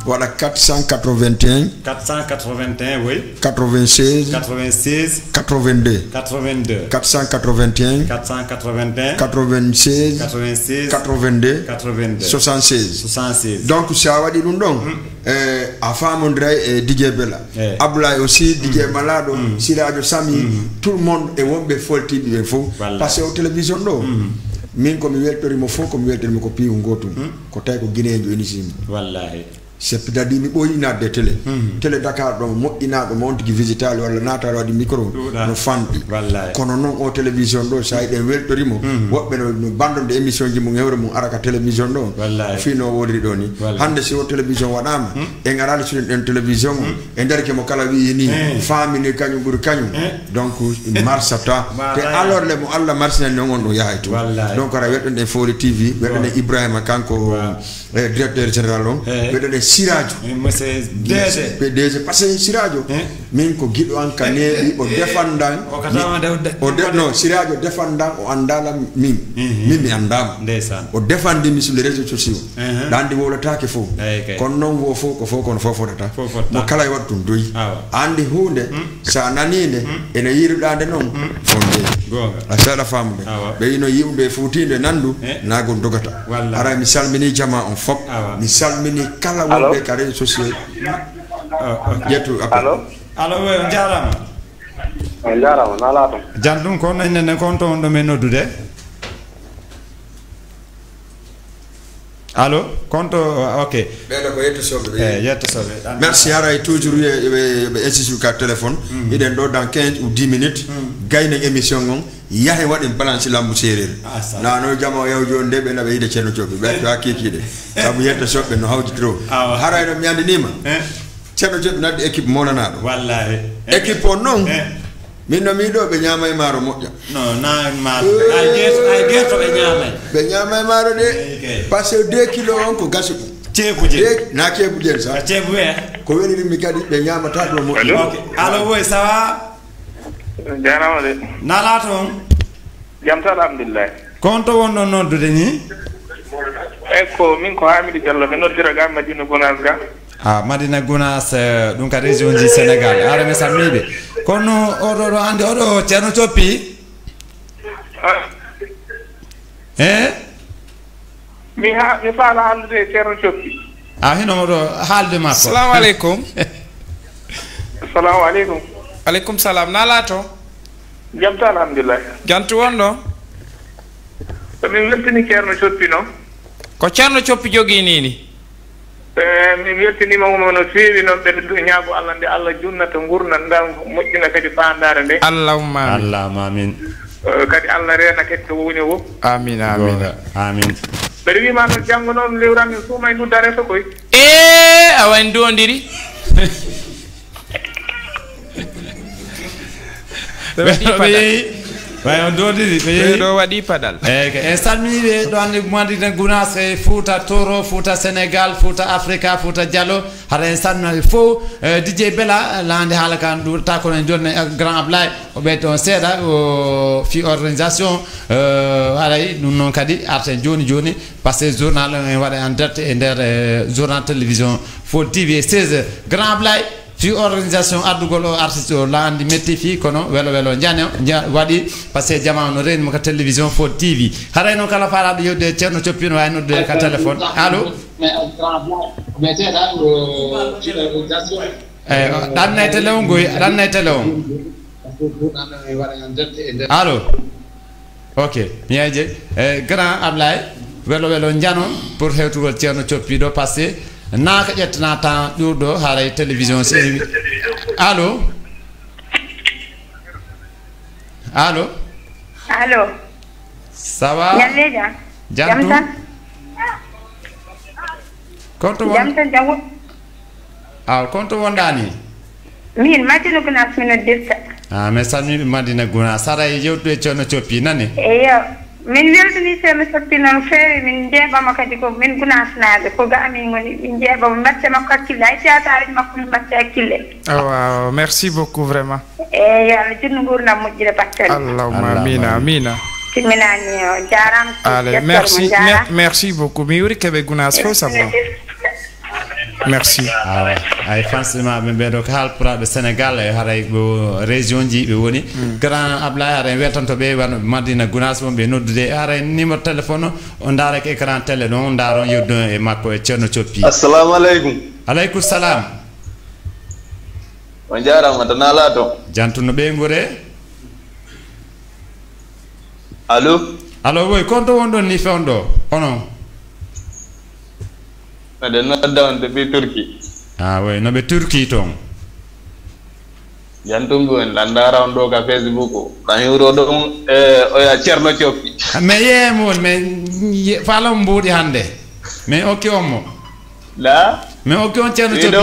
voilà 481 oui 96 82 481 96 82 76 donc si a waɗi ɗum ɗon a famodiray e DJ Bella Ablaye aussi DJ Malaɗo Siradio Sami tout le monde e wonɓe foltiɓe ɓe fof par ce que o télévision ɗo min komi weltorimo fof komi weltorimo ko piiwu gotum ko tawi ko guinéjo inisimi wallahi c'est-à-dire mi ɓooyi inade télé Dakar ɗon moƴƴinaɗo mo on tigi visitali walla naataɗo waɗi micro no famɗi kono noon o télévision ɗo sa yiɗen weltorimo woɓɓe no bandonde émission ji mum hewre mum ara ka télévision ɗo o fii no wodiri ɗo ni hande si o télévision waɗama en arani sunen ɗen télévision o e nder ke mo kala wi ni famini kañum ɓuuri kañum donc marsata te alors le mo Allah marsinani noon on ɗo yahay to donc ara weɗɗon ɗen Foli TV weɗɗon ɗen Ibrahima kanko directeur général on weɗɗon ɗen Siradio DG parce que Siradio min ko giɗo an ka neeɓi o defandan no Siradio defandan o andala min mi andama o defandimi sur les réseaux sociaux ɗandi wolotake fof kono noon wo fof ko fof kono fof fotata mo kala e waɗa ɗum doyi andi hunde sa naninde ene yiruɗa nde noon fonde a seeɗa famude ɓe yino yiwde fuutinde nandu nago dogata ara mi salmini jama on fop mi salmini kala wonɓe ka réseaux sociaux ƴettu allo oui on jarama nala to jan ɗum ko nane kon to on ɗo men noddude allo konto ok ɓeɗo ko yettosoɓe yettosoɓe merci haray toujours ɓe exige ka téléphone iɗen ɗo dans 15 ou 10 minutes gaynen émission on yahe waɗen balance lambu séréer nano jama yaw joni nde ɓe naɓe yiide ceerno coɓe ɓe to ha kikiɗe saabu yettosoɓe no hawdi trop haray ɗo mi andinima ceerno coɓe naddi équipe monanaɗo wallahi équipe o noon min no miɗo ɓe ñaama e maaro moƴƴa non na maaro ay guerto ɓe ñaamay ɓe ñaama e maaro de par ce que 2 kilos on ko gasi ɗum ceebuje na ceebuje sa ceebu e ko welirimi kadi ɓe ñaamata ɗo moƴƴa allo woy ça va jarama de nala toon jam tan alhamdulillah konto wonɗon noddude ni ko min ko Hamidou Diallo mi noddira ga Madina Gounass ga Madina Gounass ɗum ka région ji Sénégal ara mi sammiɓe kono oɗo ɗo hannde oɗo ceerno coppi mi faala haaldude e ceerno coppi hinomo ɗo haalde makko assalamu aleykum assalamu aleykum aleykum salam nala to jam tan alhamdulillah jantu wonɗo min weltini ceerno coppi noon ko ceerno coppi jogii nini min weltinima mo no feewi noon ɓeɗe ñaago Allah nde Allah junnata gurna nda moƴƴina kadi fandare nde allahumma amin kadi Allah reena kadi to woni wo amin ɓeɗe wima noon janggo noon lewran min suuma e nuddare to koy a wani dondiri way on dodiri ɗo waɗi padal en salminiɓe ɗo hannde Madina Gounass e Fouta Toro Fouta Sénégal Fouta Africa Fouta Diallo haɗa en salminaɓe fof DJ Bella lande haala kan ɗuɗata kono en jonni Grand Ablaye o ɓeyde on seeɗa o fi organisation haɗay ɗum noon kadi arten joni par ce que journal en waɗa en direct e nder journal télévision Fo TV 16 Grand Ablaye fi organisation ardugol o artiste o laandi metti fi kono welo jane waɗi par ce que jama no renimo ka télévision Fo TV haray noon kala faalaɗo yewde ceerno coppino wawi noddude ka téléphone allo ɗannay télé o ngoy ɗannay télé o allo ok mi yaji grand Ablaye welo jano pour hewtugol ceerno coppiɗo par ce que naaka ƴettana temps ƴurɗo haaray télévision sewi allo ça va ñalleja jam tan konto wondani min Madina Gounass mi noddirta mi salmiɓe Madina Gounass haray yewtude ceerno coppi nani eyo min weltani ceerno coppi noon feewi min jeeɓama kadi ko min Gounass naaɓe ko ga amin woni min jeeɓama mbatte makko hakkille hay théâtre makko min mbatte hakkille wow merci beaucoup vraiment eyi Allah junnu gurdam moƴƴire battane allahumma amina timminani o jarama allez merci beaucoup mi wuri keɓe Gounass fof sabon merci ay fansima ɓe ɓeɗo ko haalpuraɓe Sénégal e haray ɓo région ji ɓe woni Grand Ablaye haray weltantoɓe wano Madina Gounass won ɓe noddude haray numéro téléphone o daara ko écran télé ɗon daaro yewdo e makko e ceerno coppi assalamu aleykum aleykum salam on jarama tan ala to jantuno ɓe gure allo woy konto wonɗon ni fewɗo onon miɗen nodda on depuis Turquie oui noɓe Turquie toon jantungu en landara on ɗo ka Facebook ɗan yuro ɗum oya ceerno coppi mais yeemon mais falamo mbuuɗi hannde mais okki on mo mais okki on ceerno coppi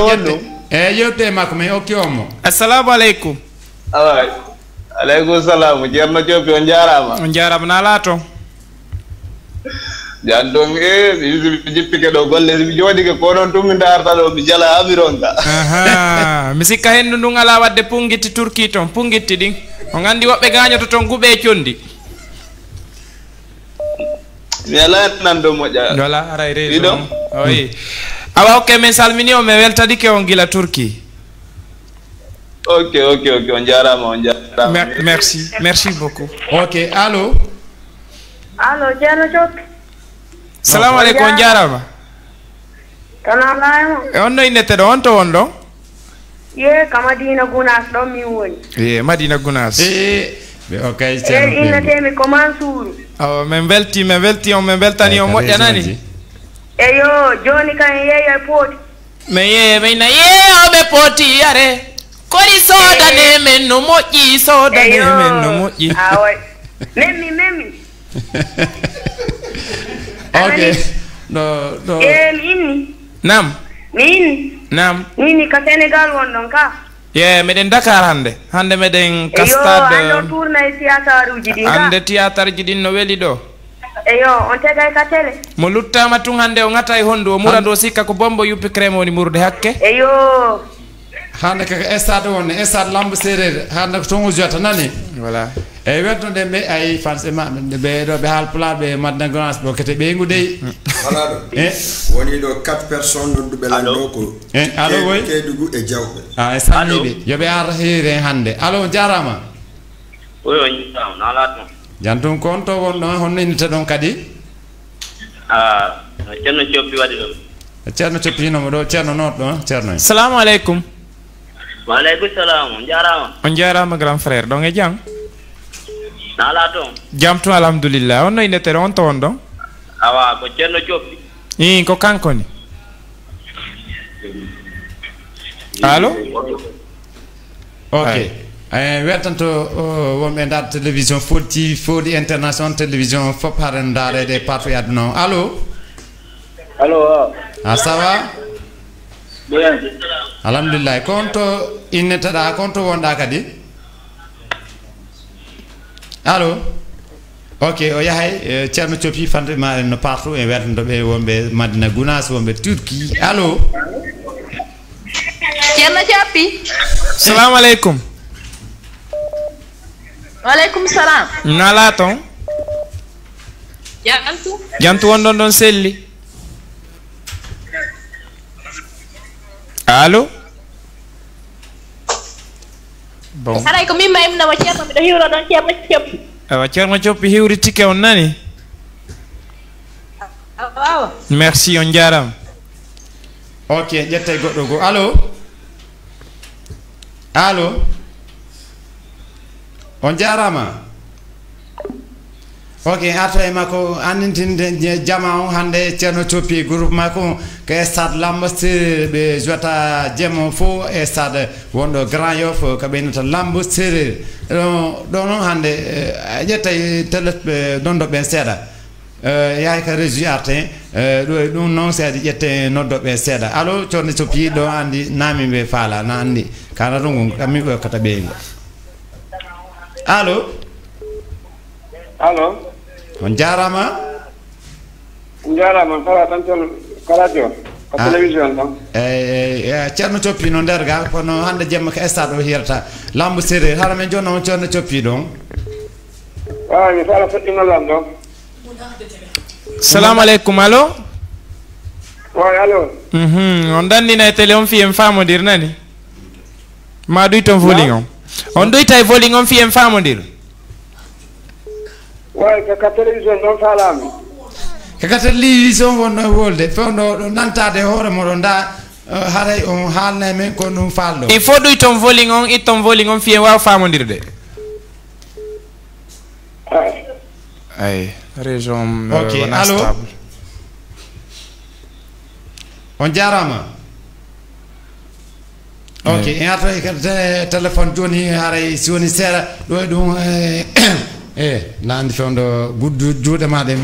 ƴette yewtude makko mais okki on mo assalamu aleykum away aleykum salam ceerno coppi on jarama nala to jantum mi jippike ɗo golle mi jooɗike ko noon tum mi darta ɗo mi jala amiron ka mi sikka hendu ndun ala wadde pungitti Turquie toon pungitti ɗin on andi woɓɓe gañoto toon guuɓe condi mi ala nan ɗo moƴƴa wala aray raison oui awa hokke min salmini on mi weltadike on gila Turquie ok on jarama merci beaucoup ok allo ceerno coppi salamu aleykum on jarama tanalamo e on no innete ɗo on to won ɗo ye ka Madina Gounass ɗon min woni Madina Gounass ɓe okay innetemi ko Mansour min welti on min weltani on moƴƴanani eyo joni kan yeeyo pooti me ye me na yeeyoɓe pooti yare kori sodane men no moƴƴi sodane men no moƴƴi awoy memmi ok no mi inni nam mi inni nam nini ka Sénégal wonɗon ka ye meɗen Dakar hande meɗen kastade ando tourna e théâtre uji ɗi hande théâtre ji ɗin no weeli ɗo eyo on tegay ka télé mo luttama tun hande o ŋata e hondu o murado sikka ko bombo yuppi crème woni murde hakke eyo hande kaka stade wonne stade lambo séréer hande ko toon o jota nani voilà eyyi weddoɗe ɓe ay fanse maɓe ɓe ɗo ɓe haalpulaar ɓe madna gonas ɓe kete ɓeygu dey voilà ɗo woni ɗo 4 personnes nodduɓe lan ɗo ko allo woy Kédougou e Diawɓe e salmiɓe yoɓe ar heeri hande allo jarama oyo nalaton jantum kon to wonɗon honno innete ɗon kadi ceerno coppi waɗi ɗon ceerno coppinomo ɗo ceerno noto ɗon ceerno salamu aleykum waaleykum salam on jarama on jarama grand frère ɗon e jam nala toon jam to alhamdulillah on no innetere on to won ɗon awa ko ceerno coppi i ko kanko ni allo ok wettanto wonɓe dar télévision Fodi Fodi international télévision fop haren darede partout e aduna o allo ça va bien alhamdulillah kon to inneteɗa kon to wonɗa kadi allo ok o yahay ceerno coppi fande ma no partout e wertantoɓe wonɓe Madina Gounass wonɓe Turquie allo ceerno coppi salamu aleykum waleykum salam nala toon jantu wonɗon ɗon selli allo bon haray ko min maymnamo ceerno miɗo hiwro ɗon ceerno coppi awa ceerno coppi hiwritike on nani wawa merci on jarama ok ƴette goɗɗo go allo allo on jarama ok arto e makko andintinde jama o hande ceerno coppi groupe makko ko stade lambo séréer ɓe jota jeemo fo e stade wonɗo Grand Yoff ko ɓeynata lambo séréer ɗo noon hande ƴettay téléɓe noddoɓe seeɗa yahay ko régi arte ɗo e ɗum noon seeɗa ƴette noddoɓe seeɗa allo ceerno coppi ɗo andi namiɓe faala na andi kana rungu kammiɓe kata ɓeygo allo on jarama fala tan toon ko radio ko télévision tan ceerno coppi no nder ga kono hande jemma ko stade o hirata lambo séréer hara men joni on ceerno coppi ɗon mi fala foɗɗingolam ɗon salamu aleykum allo allo on dandina e télé on fi en famodir nani ma ɗuy ton voling on ɗuyta e voling on fi en famodir ka télévision ɗon falami kaka télévision wonno wolde fewno ɗo nantade hoore moɗon da haray on haalna men ko ɗum falɗo il faut ɗuy ton voling on itton voling on fi en wawa famodirde ay région ok allo on jarama ok en artoy kadi téléphone joni haray si woni seeɗa ɗo e ɗum landi fewndo guddu juuɗe maɗe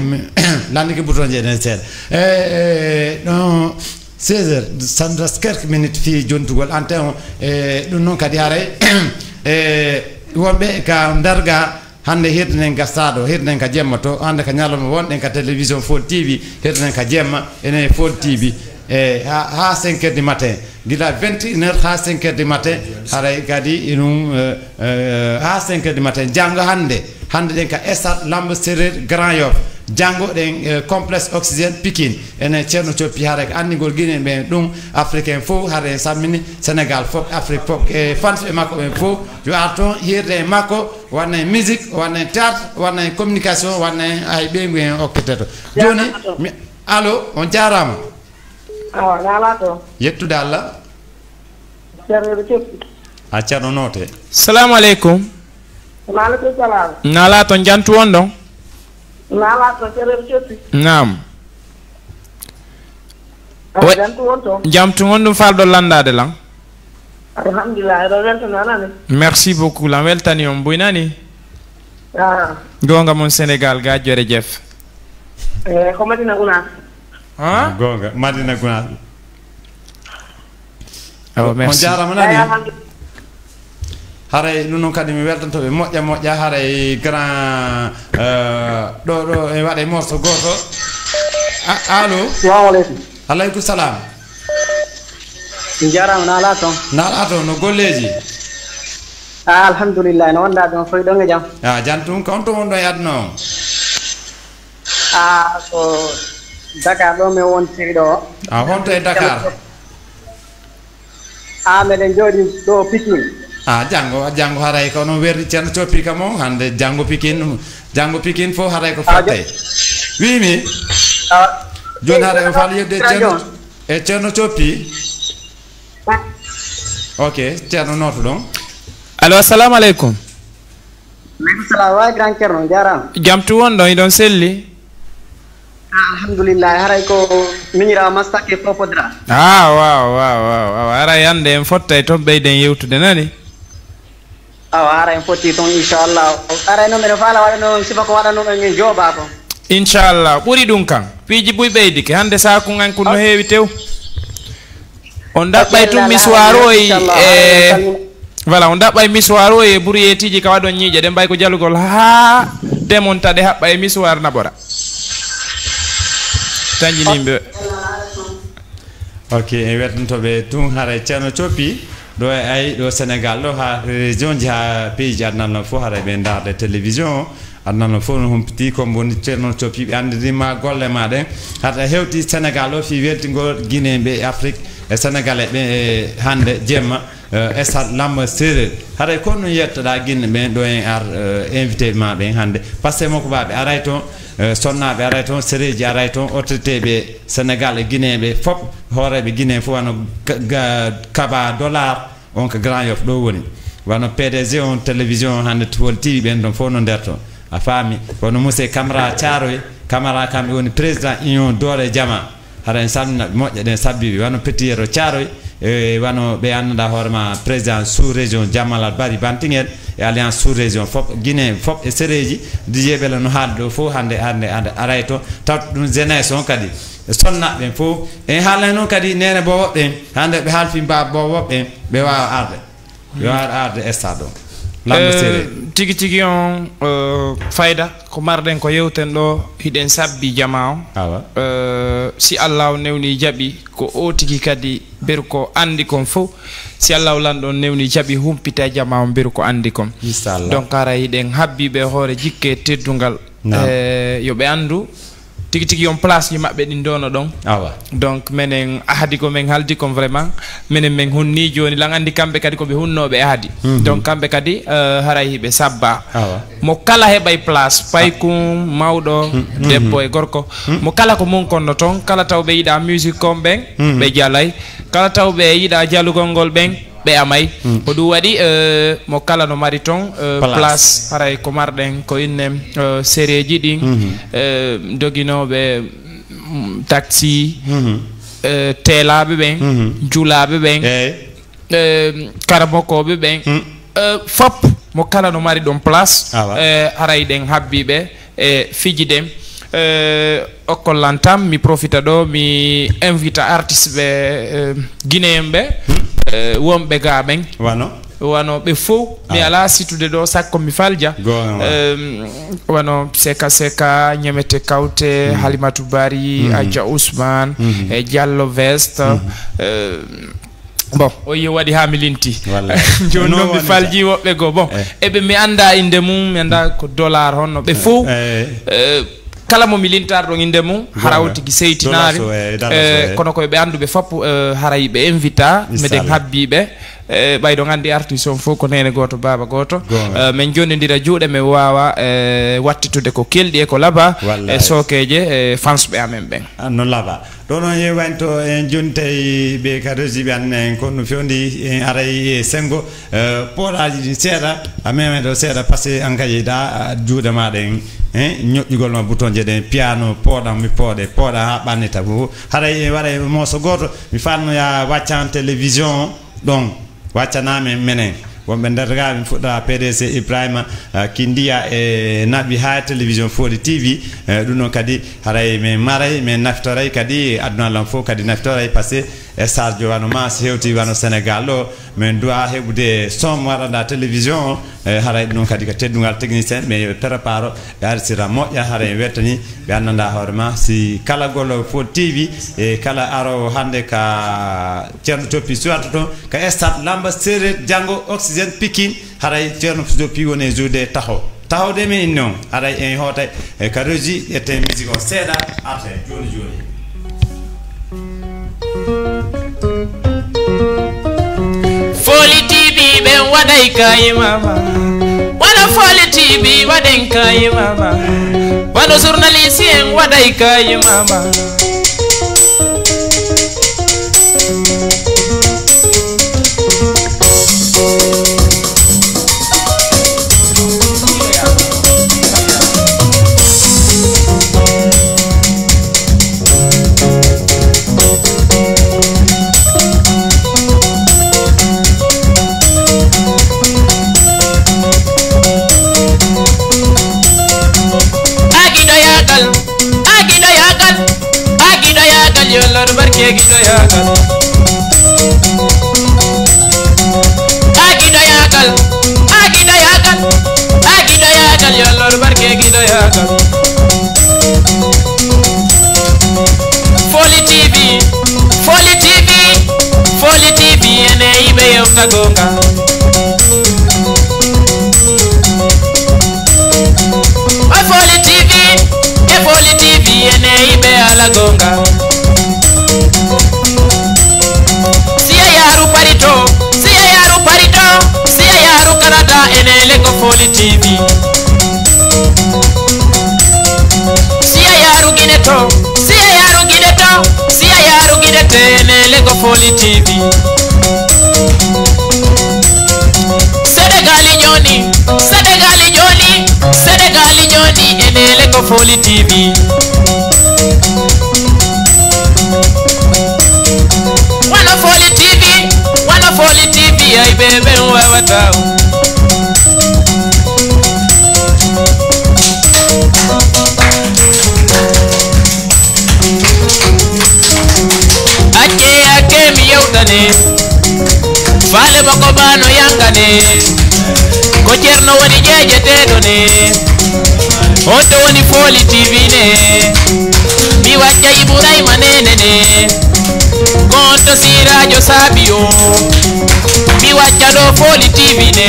landi ko bouton jeeɗen seeɗa ɗon 16h sandra quelques minutes fi jontugol antenne o ɗum noon kadi haray wonɓe ka darga hande hirden ka stade hirden ka jemma to hande ka ñalawma wonɗen ka télévision Fodi TV hirden ka jemma ene Fodi TV ha 5h du matin gila 21h ha 5h du matin haray kadi ɗum ha 5h du matin janggo hande ɗen ka stade lambo séréer Grand Yoff janggo ɗen complexe oxygène Pikine ene ceerno coppi haray ko andigol guinen ɓe ɗum africain fof haray sammini Sénégal fof Afrique fof e fanɓe makko ɓe fof yo ar toon hirde e makko wanna e musique wanna e théâtre wanna e communication wanna e hay ɓeygu en okketeto joni allo on jarama nala to yettude Allah ceerno coppi a ceerno note salamu aleykum maaleykum salam nala to jantu won ɗon nala to ceerno coppi nam jam tu won dum faldo landade lan alhamdulillah merci beaucoup la weltani on buynani gonga mon Sénégal ga jore jef ko Madina Gounass gonga Madina Gounass merci on jarama nani haray non kadi mi weltanto be moƴƴa haray grand do e wade morso goto allo assalamu alaykum alaykum salam jarama na to no golleji alhamdulillah no wonda don foy don jam jantum konto won do yadno ko Dakar do me wonti do honto e Dakar meden jodi do Pikine jango haray ko no werdi Ceerno Coppi kamo hande jango Pikine fo haray ko fatte wimi joni haray o faali yebde Ceerno Coppi ok Ceerno noto don allo assalamu alaikum salam wa grand Ceerno jaram jam tu won don idon selli alhamdulillah haray ko minira mastake popodra wow haray ande en fotta to beyden yewtude nani haray en fotti ton inshallah haray no men fala wada no sifa ko wada no men joba ko inshallah buri dum kan piiji buy beydike hande sa ko ngan ko no heewi tew on dabbay tum miswaro voilà on dabbay miswaro e buriyetiji ka wadon nyiije dem bay ko jalugol ha demontade habba e miswar nabora tanjinimbe ok e wetantobe tun haray Ceerno Coppi do ay do Sénégal do ha région ha pays adnan fo haray be darde télévision adnan fo no humpiti ko bonni Ceerno Coppi be andirima golle maade hata hewti Sénégal o fi weltingol Guinée be Afrique e Sénégalais be hande jemma estat lamma séréer haray ko no yettada Guinée be do en ar invité ma be hande passé moko babe aray ton sonnaɓe aray toon séréji aray toon autorité ɓe Sénégal e Guinée ɓe fof hooreɓe Guinée fof wano kaba dollar on ko Grand Yoff ɗo woni wano PDG on télévision hande Foli TV ɓen ɗon fof no nder toon a faami kono monsieur Camara Thiaroye Camara kamɓe woni président union doore jama haɗa en salminaɓe moƴƴa ɗen sabbiɓe wano petiyero Thiaroye wano ɓe annda hoorema président sous région Diamalal Bari Bantingel e alliance sous région fof Guinée fof e séréji dijeɓele no haalde ɗo fof hande aray to tawta ɗum jeunesse on kadi sonnaɓe fof e haalay noon kadi nene bowoɓɓe hande ɓe haalfi mbaba bowoɓɓe ɓe wawa arde stade o lamdo séréji tigi on fayda ko marden ko yewten ɗo hiɗen sabbi jama o si Allah newni jaɓi ko o tigi kadi beru ko andi kon fof si Allah lanɗon newni jaɓi humpita jama o beru ko andi kon donc ara hiɗen habbiɓe hoore jikke teddungal yoɓe andu tigi on place ji mabɓe ɗin dono ɗon donc menen ahadi ko men haldi kon vraiment menen men hunni joni lan andi kamɓe kadi koɓe hunnoɓe ahadi donc kamɓe kadi haray hiɓe sabba mo kala heɓay place paykum mawɗo debbo e gorko mo kala ko mun konno toon kala taw ɓe yiɗa musique kon ɓen ɓe jalay kala taw ɓe yiɗa jalugol ngol ɓen ɓe amay ko ɗum waɗi mo kala no mari toon place haray ko marɗen ko inne séréji ɗin doginoɓe taxi teelaɓe ɓen julaɓe ɓen karamokoɓe ɓen fop mo kala no mari ɗon place haray ɗen habbiɓe e fiji ɗen okkollantam mi profita ɗo mi invita artiste ɓe guinéen ɓe wonɓe ga ɓen wano ɓe fof mi ala situde ɗo sakko mi falja wano seka ñamete kawte Halimatu Bari Adja Ousmane e Diallo Veste bon o yi waɗi ha mi linti joni noon mi falji woɓɓe go bon eɓe mi anda inde mum mi anda ko dollar honno ɓe fof kala mo mi lintarɗo inde mum haraw tigi seytinari kono koye ɓe anduɓe fopp haray ɓe invita meɗen habbiɓe ɓayɗo gandi artiste on fof ko nene goto baba goto min jonidira juuɗe mi wawa wattitude ko kelɗi e ko laaba e sokeje e fansɓe amen ɓen no laaba ɗo noon yewanto en joni tawi ɓe ka resiɓe an en kono fewndi en aray e sengo poɗaji ɗi seeɗa a memeɗo seeɗa par ce que an kadi da juuɗe maɗa en ñoƴƴugol no bouton je den piano poɗam mi poɗa ha ɓannita ko haray waɗa moso goto mi fannoya waccan télévision ɗon waccanami menen wonɓe nder ga mi fuɗɗa PDC Ibrahima Kindiya e naɓi ha télévision Foli TV ɗum noon kadi haray min maray min naftoray kadi aduna lan fof kadi naftoray par ce que stage wano ma so hewti wano Sénégal ɗo min duwa heɓude som waɗanda télévision haray ɗum kadi ko teddugal technicien mais yo prépare ɓe arsira moƴƴa haray wettani ɓe annanda hoore ma si kala gollo Foli TV e kala aro hande ka ceerno Toppi suwata toon ka stade Lamba Séréer Diango Oxygène Pikine haray ceerno Toppi woni juude tahawde min noon haray en hootay ka régi ete musique o seeɗa arte joni Foli TV ben waɗay kayi mama wano Foli TV waɗen kayi mama wano journaliste en waɗay kayi mama Lord barke gido yagal agido yagal ya Lord barke gido yagal Foli TV ene ibe yewta gonga Foli TV ene ibe ala gonga siya yaru Canada ene leko Foli TV siya yaru Guinea ene leko Foli TV Senegali nyoni ene leko Foli TV wana Foli TV ay bebe wawatao ake mi yewtane fale bako bano yangane ko cerno woni jejeteɗo ne onto woni Foli TV ne mi wacca Ibrahima nene ne gonto sirajo sabio mi wacca ɗo Foli TV ne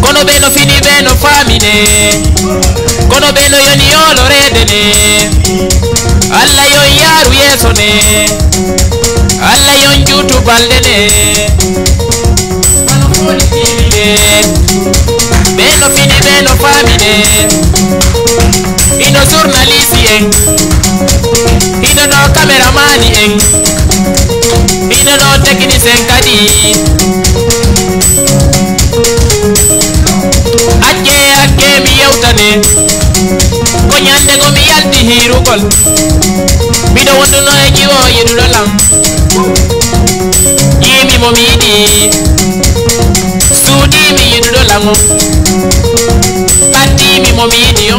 kono ɓe no fini ɓe no famine kono ɓe no yoni yolorede ne Allah yon yaru yeso ne Allah yon jutu balde ne Foli TV ne ɓe no fini ɓe no famine ino journaliste en ino no caméramani en ino no technicien kadi acce mi yewtane ko ñande go mi yalti hirugol miɗo wonduno e ƴiwo yiɗuɗo lam ƴimi mo mi yiɗi suuɗimi yiɗuɗo lamo ɓaddimi mo mi yiɗi yo